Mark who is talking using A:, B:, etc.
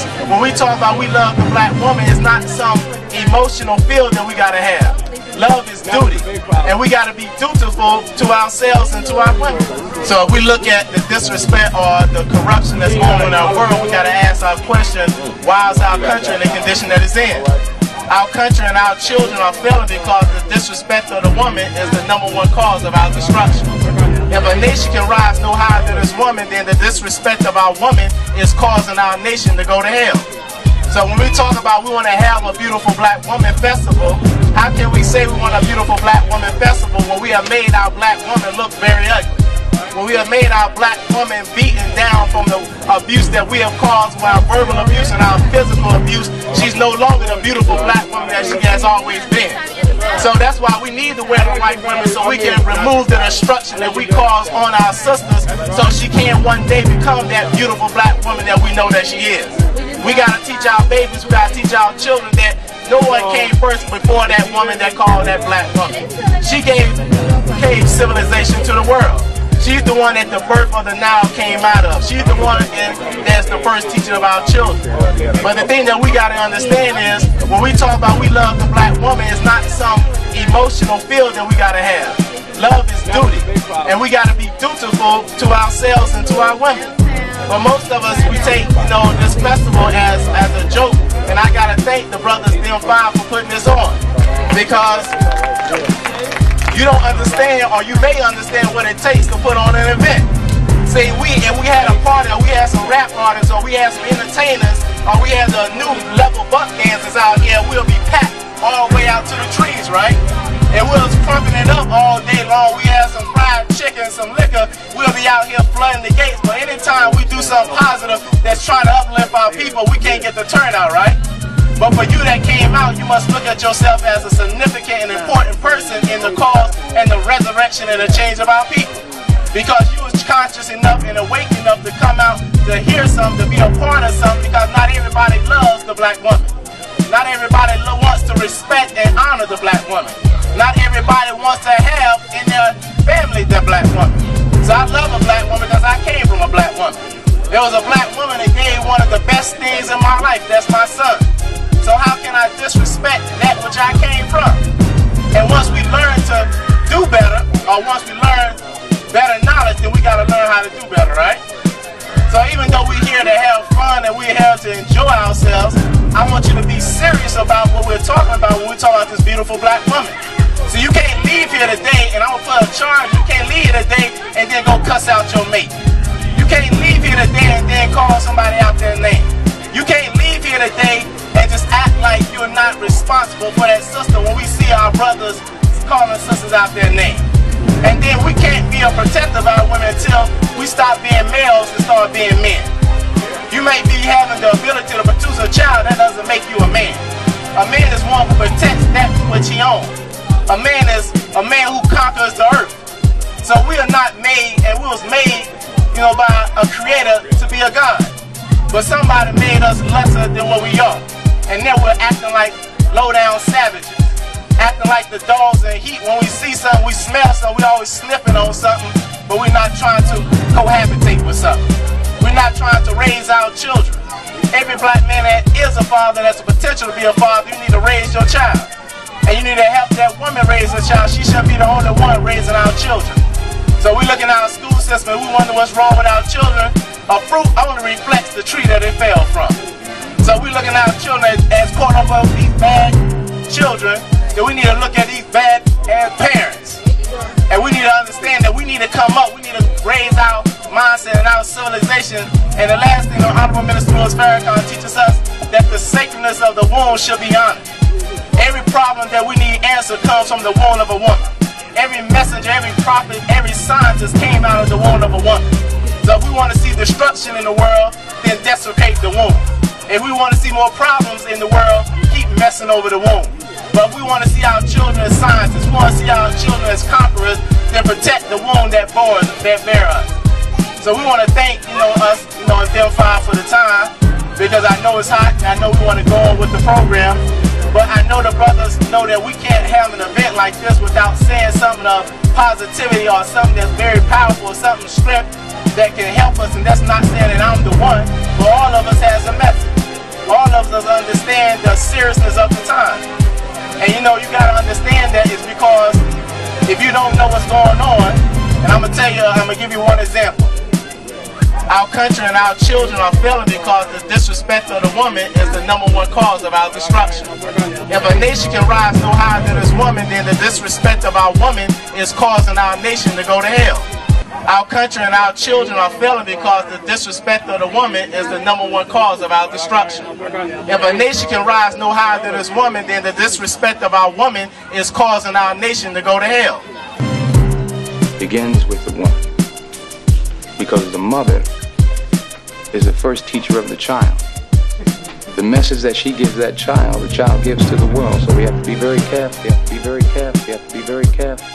A: is, when we talk about we love the black woman, it's not some emotional feel that we gotta have. Love is duty, and we gotta be dutiful to ourselves and to our women. So if we look at the disrespect or the corruption that's going on in our world, we gotta ask our question, why is our country in the condition that it's in? Our country and our children are failing because the disrespect of the woman is the #1 cause of our destruction. If a nation can rise no higher than its woman, then the disrespect of our woman is causing our nation to go to hell. So when we talk about we want to have a beautiful black woman festival, how can we say we want a beautiful black woman festival when we have made our black woman look very ugly? When we have made our black woman beaten down from the abuse that we have caused with our verbal abuse and our physical abuse, she's no longer the beautiful black woman that she has always been. So that's why we need to wear the white women, so we can remove the destruction that we cause on our sisters, so she can one day become that beautiful black woman that we know that she is. We gotta teach our babies, we gotta teach our children that no one came first before that woman that called that black woman. She gave civilization to the world. She's the one that the birth of the Nile came out of. She's the one that's the first teacher of our children. But the thing that we got to understand is, when we talk about we love the black woman, it's not some emotional feel that we got to have. Love is duty, and we got to be dutiful to ourselves and to our women. But most of us, we take this festival as a joke, and I got to thank the brothers Them 5 for putting this on, because you don't understand, or you may understand what it takes to put on an event. See, we had a party, or we had some rap artists, or we had some entertainers, or we had the new level buck dancers out here, we'll be packed all the way out to the trees, right? And we'll pumping it up all day long. We had some fried chicken, some liquor, we'll be out here flooding the gates. But anytime we do something positive that's trying to uplift our people, we can't get the turnout, right? But for you that came out, you must look at yourself as a significant and important person in the cause and the resurrection and the change of our people. Because you was conscious enough and awake enough to come out to hear something, to be a part of something, because not everybody loves the black woman. Not everybody wants to respect and honor the black woman. Not everybody wants to have in their family the black woman. So I love a black woman because I came from a black woman. There was a black woman that gave one of the best things in my life, that's my son. So how can I disrespect that which I came from? And once we learn to do better, or once we learn better knowledge, then we got to learn how to do better, right? So even though we're here to have fun and we're here to enjoy ourselves, I want you to be serious about what we're talking about when we're talking about this beautiful black woman. So you can't leave here today, and I'm going to put a charge, you can't leave here today and then go cuss out your mate. You can't leave here today and then call somebody out their name. You can't leave here today and just act like you're not responsible for that sister when we see our brothers calling sisters out their name. And then we can't be a protector of our women until we stop being males and start being men. You may be having the ability to produce a child, that doesn't make you a man. A man is one who protects that which he owns. A man is a man who conquers the earth. So we are not made, and we was made, by a creator to be a God. But somebody made us lesser than what we are. And then we're acting like low-down savages. Acting like the dogs in heat. When we see something, we smell something, we always sniffing on something, but we're not trying to cohabitate with something. We're not trying to raise our children. Every black man that is a father, that's a potential to be a father, you need to raise your child. And you need to help that woman raise her child. She shouldn't be the only one raising our children. So we look at our school system and we wonder what's wrong with our children. A fruit only reflects the tree that it fell from. So we looking at our children as quote unquote these bad children, that we need to look at these bad parents. And we need to understand that we need to come up, we need to raise our mindset and our civilization. And the last thing the Honorable Minister Louis Farrakhan teaches us, that the sacredness of the womb should be honored. Every problem that we need answered comes from the womb of a woman. Every messenger, every prophet, every scientist came out of the womb of a woman. So if we want to see destruction in the world, then desecrate the womb. If we want to see more problems in the world, keep messing over the womb. But if we want to see our children as scientists, we want to see our children as conquerors, then protect the womb that bear us. So we want to thank, us, Them 5 for the time, because I know it's hot, and I know we want to go on with the program. But I know the brothers know that we can't have an event like this without saying something of positivity or something that's very powerful, something strength that can help us. And that's not saying that I'm the one, but all of us has a message. seriousness of the time. And you know, you gotta understand that it's because if you don't know what's going on, and I'm gonna give you one example. Our country and our children are failing because the disrespect of the woman is the #1 cause of our destruction. If a nation can rise no higher than its woman, then the disrespect of our woman is causing our nation to go to hell. Our country and our children are failing because the disrespect of the woman is the #1 cause of our destruction. If a nation can rise no higher than its woman, then the disrespect of our woman is causing our nation to go to hell.
B: Begins with the woman, because the mother is the first teacher of the child. The message that she gives that child, the child gives to the world. So we have to be very careful. We have to be very careful. We have to be very careful.